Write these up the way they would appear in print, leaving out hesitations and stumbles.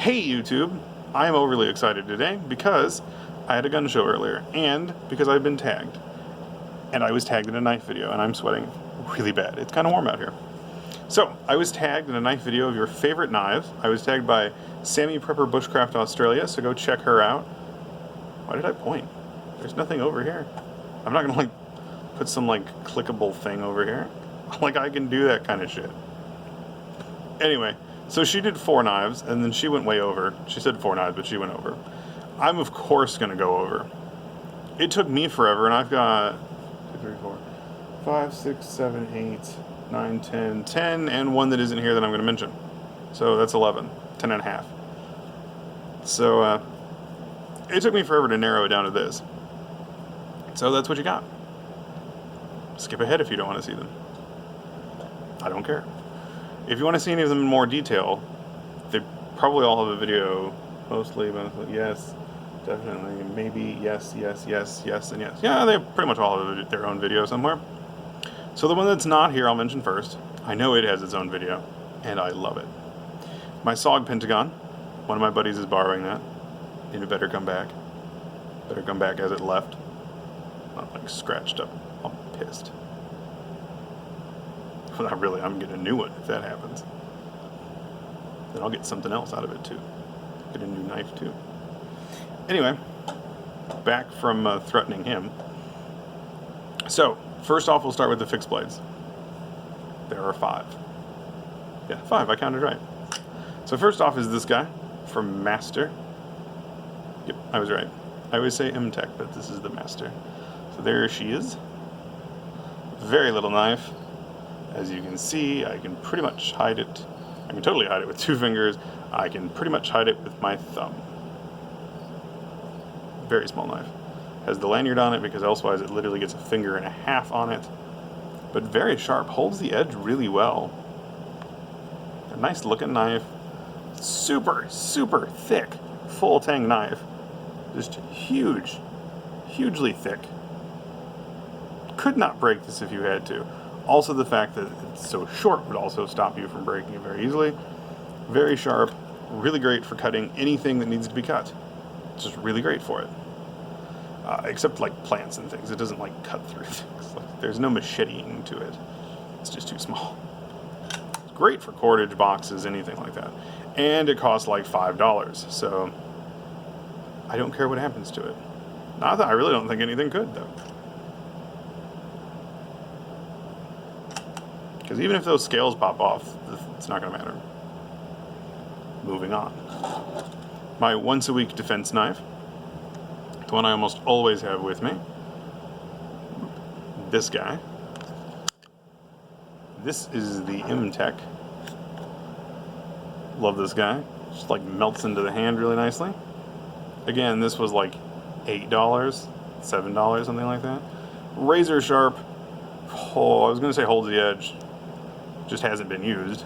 Hey YouTube, I am overly excited today because I had a gun show earlier and because I've been tagged. And I was tagged in a knife video and I'm sweating really bad. It's kind of warm out here. So, I was tagged in a knife video of your favorite knives. I was tagged by Sammy Prepper Bushcraft Australia, so go check her out. Why did I point? There's nothing over here. I'm not gonna put some clickable thing over here. I can do that kind of shit. Anyway, so she did 4 knives, and then she went way over. She said 4 knives, but she went over. I'm, of course, going to go over. It took me forever, and I've got 2, 3, 4, 5, 6, 7, 8, 9, 10, 10, and one that isn't here that I'm going to mention. So that's 11, 10 and a half. So it took me forever to narrow it down to this. So that's what you got. Skip ahead if you don't want to see them. I don't care. If you want to see any of them in more detail, they probably all have a video, mostly, yes, definitely, maybe, yes, yes, yes, yes, and yes. Yeah, they pretty much all have their own video somewhere. So the one that's not here, I'll mention first. I know it has its own video, and I love it. My SOG Pentagon, one of my buddies is borrowing that, and it better come back. Better come back as it left. Not scratched up, I'm pissed. Not really, I'm getting a new one if that happens. Then I'll get something else out of it too. Get a new knife too. Anyway, back from threatening him. So, first off, we'll start with the fixed blades. There are 5. Yeah, 5, I counted right. So first off is this guy from Master. Yep, I was right. I always say M-Tech, but this is the Master. So there she is. Very little knife. As you can see, I can pretty much hide it. I can totally hide it with 2 fingers. I can pretty much hide it with my thumb. Very small knife. Has the lanyard on it because elsewise it literally gets a finger and a half on it. But very sharp. Holds the edge really well. A nice looking knife. Super, super thick. Full tang knife. Just huge. Hugely thick. Could not break this if you had to. Also, the fact that it's so short would also stop you from breaking it very easily. Very sharp, really great for cutting anything that needs to be cut. It's just really great for it. Except plants and things. It doesn't cut through things. There's no macheting to it. It's just too small. It's great for cordage, boxes, anything like that. And it costs $5. So I don't care what happens to it. I really don't think anything could though. Because even if those scales pop off, it's not going to matter. Moving on. My once-a-week defense knife. The one I almost always have with me. This guy. This is the M-Tech. Love this guy. Just melts into the hand really nicely. Again, this was $8, $7, something like that. Razor sharp. Oh, I was going to say holds the edge. Just hasn't been used.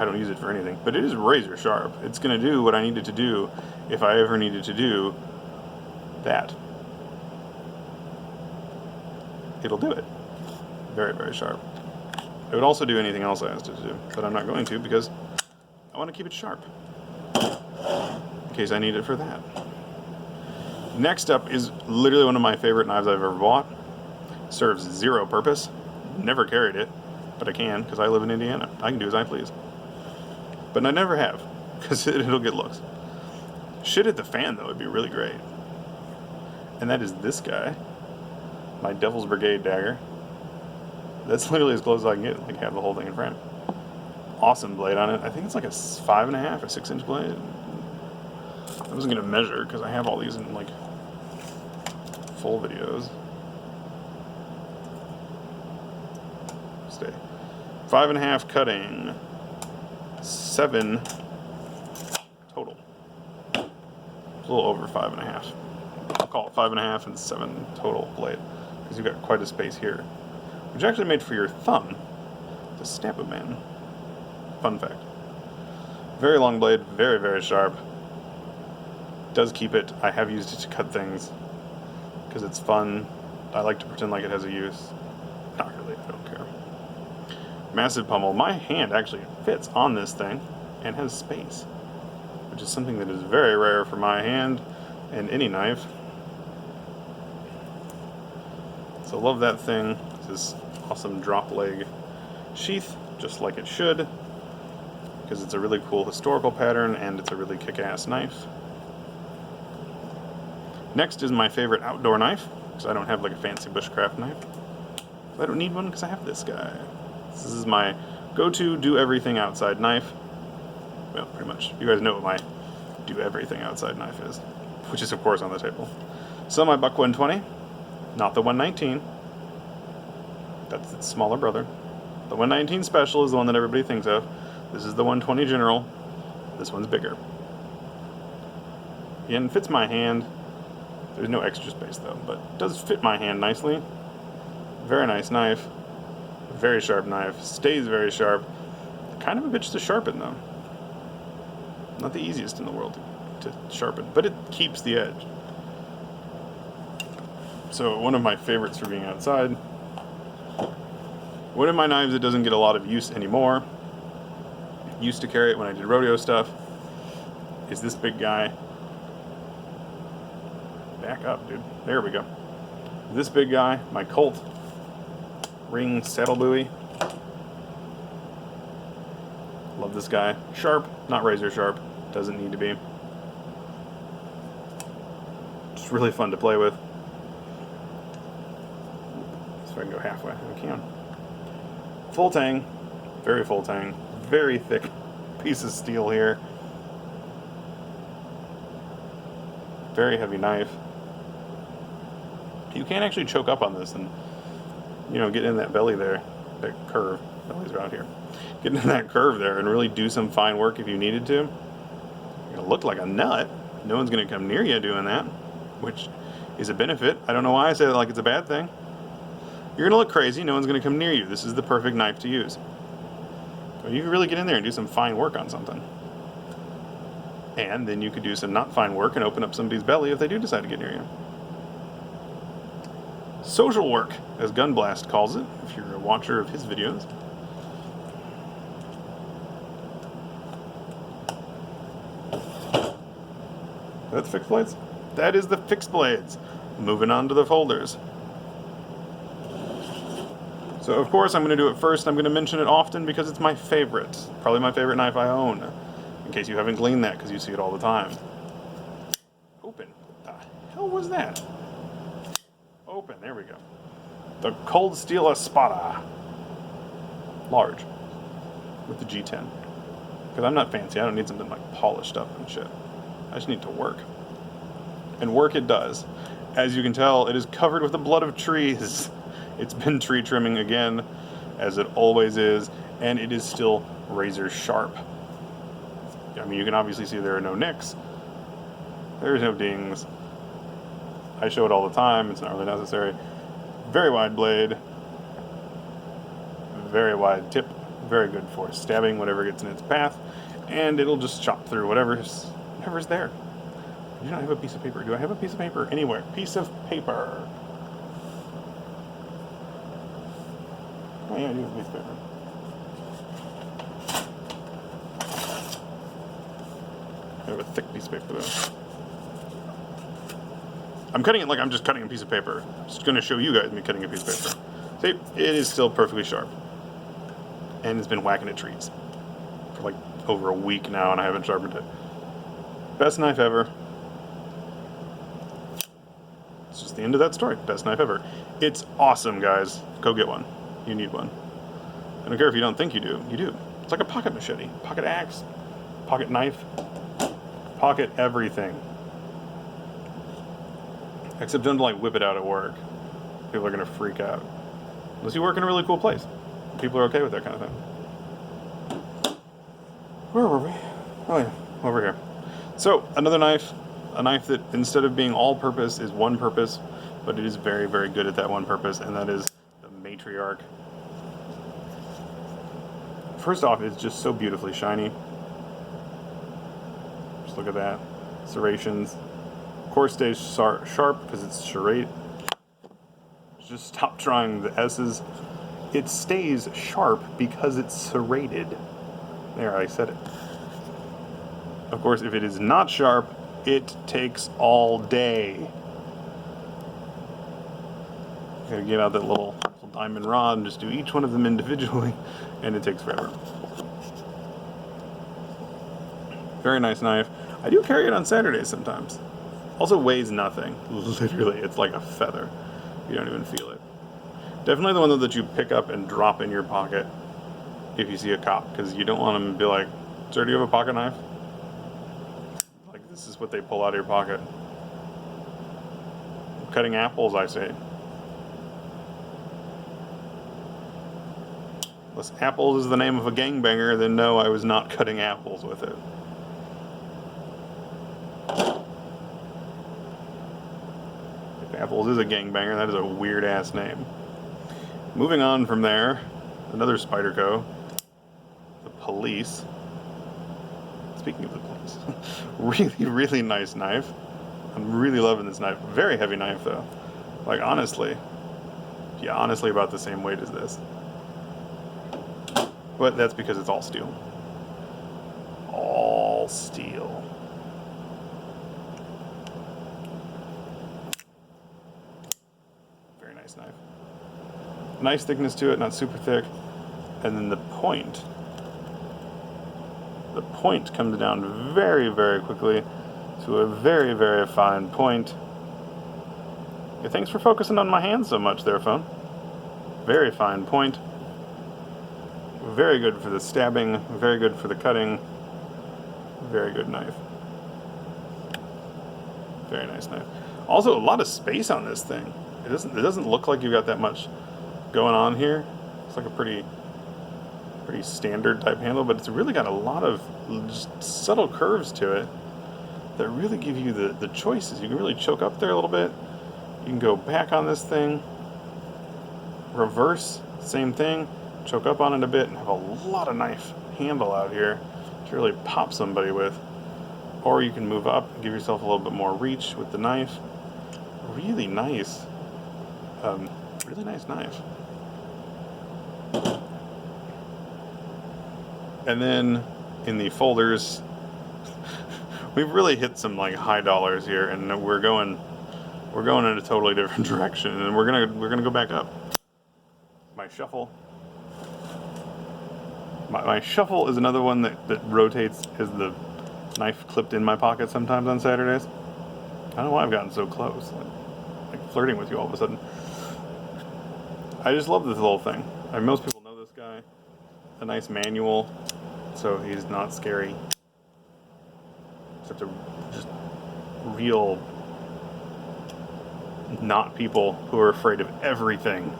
I don't use it for anything, but it is razor sharp. It's going to do what I need it to do if I ever needed to do that. It'll do it. Very, very sharp. It would also do anything else I asked it to do, but I'm not going to because I want to keep it sharp in case I need it for that. Next up is literally one of my favorite knives I've ever bought. Serves 0 purpose. Never carried it. But I can, because I live in Indiana. I can do as I please. But I never have, because it'll get looks. Shit at the fan, though, would be really great. And that is this guy. My Devil's Brigade dagger. That's literally as close as I can get, have the whole thing in frame. Awesome blade on it. I think it's a 5.5 or 6-inch blade. I wasn't going to measure, because I have all these in, full videos. Stay. 5.5 cutting, 7 total. It's a little over 5.5. I'll call it 5.5 and 7 total blade, because you've got quite a space here, which is actually made for your thumb to stab them in. Fun fact. Very long blade, very, very sharp. Does keep it. I have used it to cut things because it's fun. I like to pretend like it has a use. Not really, I don't care. Massive pummel. My hand actually fits on this thing and has space. which is something that is very rare for my hand and any knife. So love that thing. This awesome drop leg sheath, just like it should, because it's a really cool historical pattern and it's a really kick-ass knife. Next is my favorite outdoor knife, because I don't have like a fancy bushcraft knife. I don't need one because I have this guy. This is my go-to do everything outside knife. Well, pretty much. You guys know what my do everything outside knife is, which is of course on the table. So my Buck 120, not the 119. That's its smaller brother. The 119 Special is the one that everybody thinks of. This is the 120 General. This one's bigger. Again, fits my hand. There's no extra space though, but it does fit my hand nicely. Very nice knife. Very sharp knife. Stays very sharp. Kind of a bitch to sharpen though. Not the easiest in the world to sharpen, but it keeps the edge. So one of my favorites for being outside. One of my knives that doesn't get a lot of use anymore, used to carry it when I did rodeo stuff, is this big guy. Back up, dude. There we go. This big guy, my Colt ring saddle bowie. Love this guy. Sharp, not razor sharp. Doesn't need to be. Just really fun to play with. See if I can go halfway. I can. Full tang. Very full tang. Very thick piece of steel here. Very heavy knife. You can actually choke up on this and, you know, get in that belly there, that curve. Belly's around here. Get in that curve there and really do some fine work if you needed to. You're gonna look like a nut. No one's gonna come near you doing that, which is a benefit. I don't know why I say that like it's a bad thing. You're gonna look crazy. No one's gonna come near you. This is the perfect knife to use. So you can really get in there and do some fine work on something. And then you could do some not fine work and open up somebody's belly if they do decide to get near you. Social work, as Gunblast calls it, if you're a watcher of his videos. That's fixed blades? That is the fixed blades. Moving on to the folders. So of course I'm going to do it first. I'm going to mention it often because it's my favorite. Probably my favorite knife I own. In case you haven't gleaned that because you see it all the time. Open. What the hell was that? Open. There we go. The Cold Steel Espada. Large. With the G10. Because I'm not fancy. I don't need something like polished up and shit. I just need to work. And work it does. As you can tell, it is covered with the blood of trees. It's been tree trimming again, as it always is, and it is still razor sharp. I mean, you can obviously see there are no nicks. There's no dings. I show it all the time. It's not really necessary. Very wide blade. Very wide tip. Very good for stabbing whatever gets in its path. And it'll just chop through whatever's there. I do not have a piece of paper. Do I have a piece of paper anywhere? Piece of paper. Oh yeah, I do have a piece of paper. I have a thick piece of paper though. I'm cutting it like I'm just cutting a piece of paper. I'm just going to show you guys me cutting a piece of paper. See, it is still perfectly sharp. And it's been whacking at trees for like over a week now and I haven't sharpened it. Best knife ever. It's just the end of that story. Best knife ever. It's awesome, guys. Go get one. You need one. I don't care if you don't think you do. You do. It's like a pocket machete, pocket axe, pocket knife, pocket everything. Except don't like whip it out at work. People are gonna freak out. Unless you work in a really cool place. People are okay with that kind of thing. Where were we? Oh yeah, over here. So, another knife. A knife that instead of being all-purpose is one-purpose, but it is very, very good at that one purpose, and that is the Matriarch. First off, it's just so beautifully shiny. Just look at that. Serrations. Of course, stays sharp because it's serrate. Just stop trying the S's. It stays sharp because it's serrated. There, I said it. Of course, if it is not sharp, it takes all day. Gotta get out that little diamond rod and just do each one of them individually, and it takes forever. Very nice knife. I do carry it on Saturdays sometimes. Also weighs nothing. Literally, it's like a feather. You don't even feel it. Definitely the one that you pick up and drop in your pocket if you see a cop, because you don't want them to be like, "Sir, do you have a pocket knife?" Like, this is what they pull out of your pocket. Cutting apples, I say. Unless apples is the name of a gangbanger, then no, I was not cutting apples with it. If apples is a gangbanger, that is a weird ass name. Moving on from there, another Spyderco, the police. Speaking of the police, really, really nice knife. I'm really loving this knife. Very heavy knife though. Like honestly about the same weight as this. But that's because it's all steel. All steel. Very nice knife. Nice thickness to it, not super thick. And then the point comes down very, very quickly to a very, very fine point. Yeah, thanks for focusing on my hand so much there, phone. Very fine point. Very good for the stabbing, very good for the cutting. Very good knife. Very nice knife. Also, a lot of space on this thing. It doesn't look like you've got that much going on here. It's like a pretty standard type handle, but it's really got a lot of just subtle curves to it that really give you the choices. You can really choke up there a little bit. You can go back on this thing, reverse, same thing, choke up on it a bit, and have a lot of knife handle out here to really pop somebody with. Or you can move up and give yourself a little bit more reach with the knife. Really nice. Really nice knife. And then in the folders, we've really hit some like high dollars here, and we're going in a totally different direction, and we're gonna go back up. My shuffle. My shuffle is another one that rotates as the knife clipped in my pocket sometimes on Saturdays. I don't know why I've gotten so close, like flirting with you all of a sudden. I just love this little thing. I mean, most people know this guy. A nice manual, so he's not scary. Except just real not people who are afraid of everything.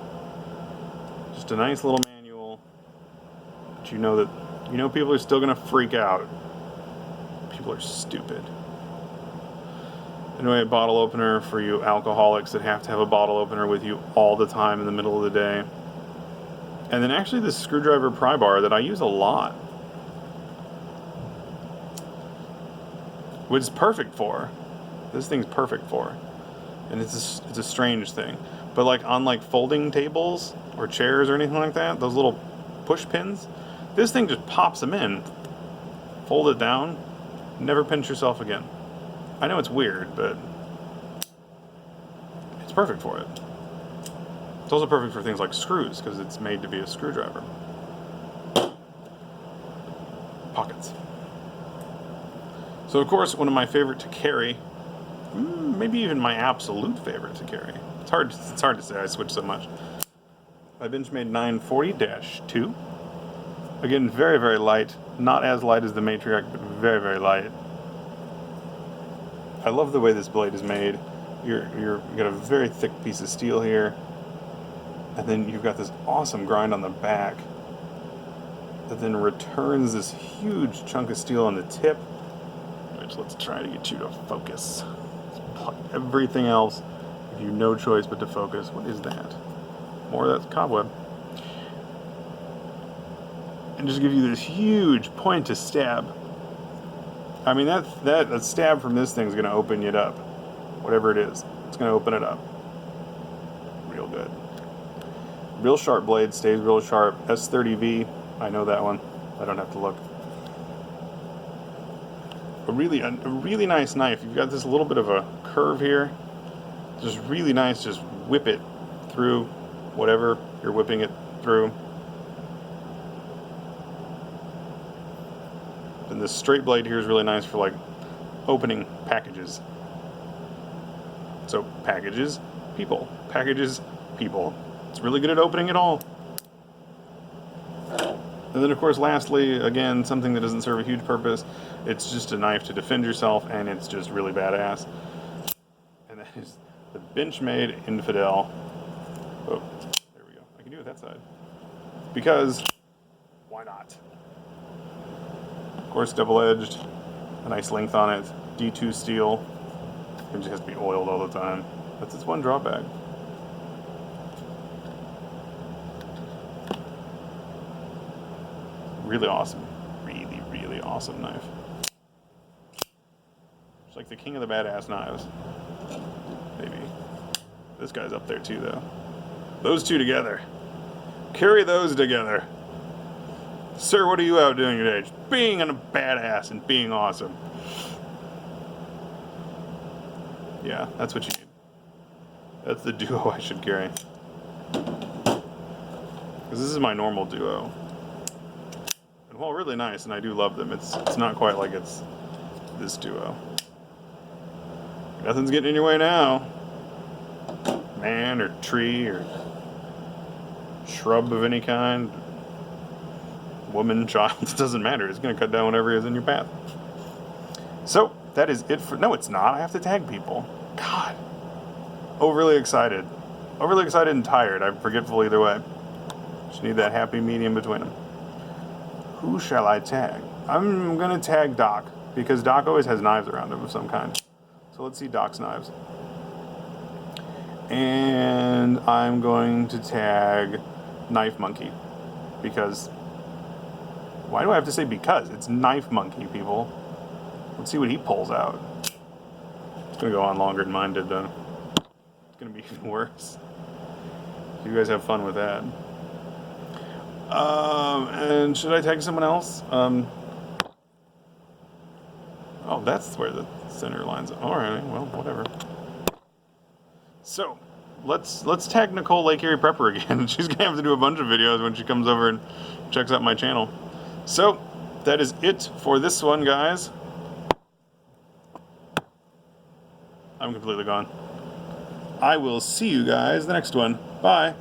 Just a nice little manual. But you know people are still gonna freak out. People are stupid. Anyway, a bottle opener for you alcoholics that have to have a bottle opener with you all the time in the middle of the day. And then actually this screwdriver pry bar that I use a lot. Which is perfect for. This thing's perfect for. And it's a strange thing. But like on like folding tables or chairs or anything like that, those little push pins, this thing just pops them in. Fold it down, never pinch yourself again. I know it's weird, but it's perfect for it. It's also perfect for things like screws, because it's made to be a screwdriver. Pockets. So of course, one of my favorite to carry, maybe even my absolute favorite to carry. It's hard to say, I switch so much. My Benchmade 940-2. Again, very, very light. Not as light as the Matriarch, but very, very light. I love the way this blade is made. You got a very thick piece of steel here, and then you've got this awesome grind on the back that then returns this huge chunk of steel on the tip, which let's try to get you to focus. Everything else, give you no choice but to focus. What is that? More of that's cobweb. And just give you this huge point to stab. I mean, that stab from this thing is going to open it up. Whatever it is, it's going to open it up. Real good. Real sharp blade, stays real sharp. S30V, I know that one. I don't have to look. a really nice knife. You've got this little bit of a curve here. Just really nice. Just whip it through whatever you're whipping it through. And this straight blade here is really nice for like opening packages. So packages, people. Packages, people. It's really good at opening it all. And then of course lastly, again, something that doesn't serve a huge purpose. It's just a knife to defend yourself, and it's just really badass. And that is the Benchmade Infidel. Oh, there we go. I can do it that side. Because, why not? Of course, double-edged, a nice length on it, D2 steel. It just has to be oiled all the time. That's its one drawback. Really awesome. Really, really awesome knife. It's like the king of the badass knives. Maybe. This guy's up there too, though. Those two together. Carry those together. Sir, what are you out doing today? Just being a badass and being awesome. Yeah, that's what you need. That's the duo I should carry. Because this is my normal duo. And while really nice, and I do love them, it's not quite like it's this duo. Nothing's getting in your way now. Man or tree or shrub of any kind. Woman, child, it doesn't matter. It's going to cut down whatever is in your path. So, that is it for... No, it's not. I have to tag people. God. Overly excited. Overly excited and tired. I'm forgetful either way. Just need that happy medium between them. Who shall I tag? I'm going to tag Doc, because Doc always has knives around him of some kind. So let's see Doc's knives. And I'm going to tag Knife Monkey, because... Why do I have to say because? It's Knife Monkey, people. Let's see what he pulls out. It's going to go on longer than mine did, though. It's going to be even worse. You guys have fun with that. And should I tag someone else? Oh, that's where the center lines are. Alright, well, whatever. So, let's tag Nicole Lake Erie Prepper again. She's going to have to do a bunch of videos when she comes over and checks out my channel. So, that is it for this one, guys. I'm completely gone. I will see you guys the next one. Bye.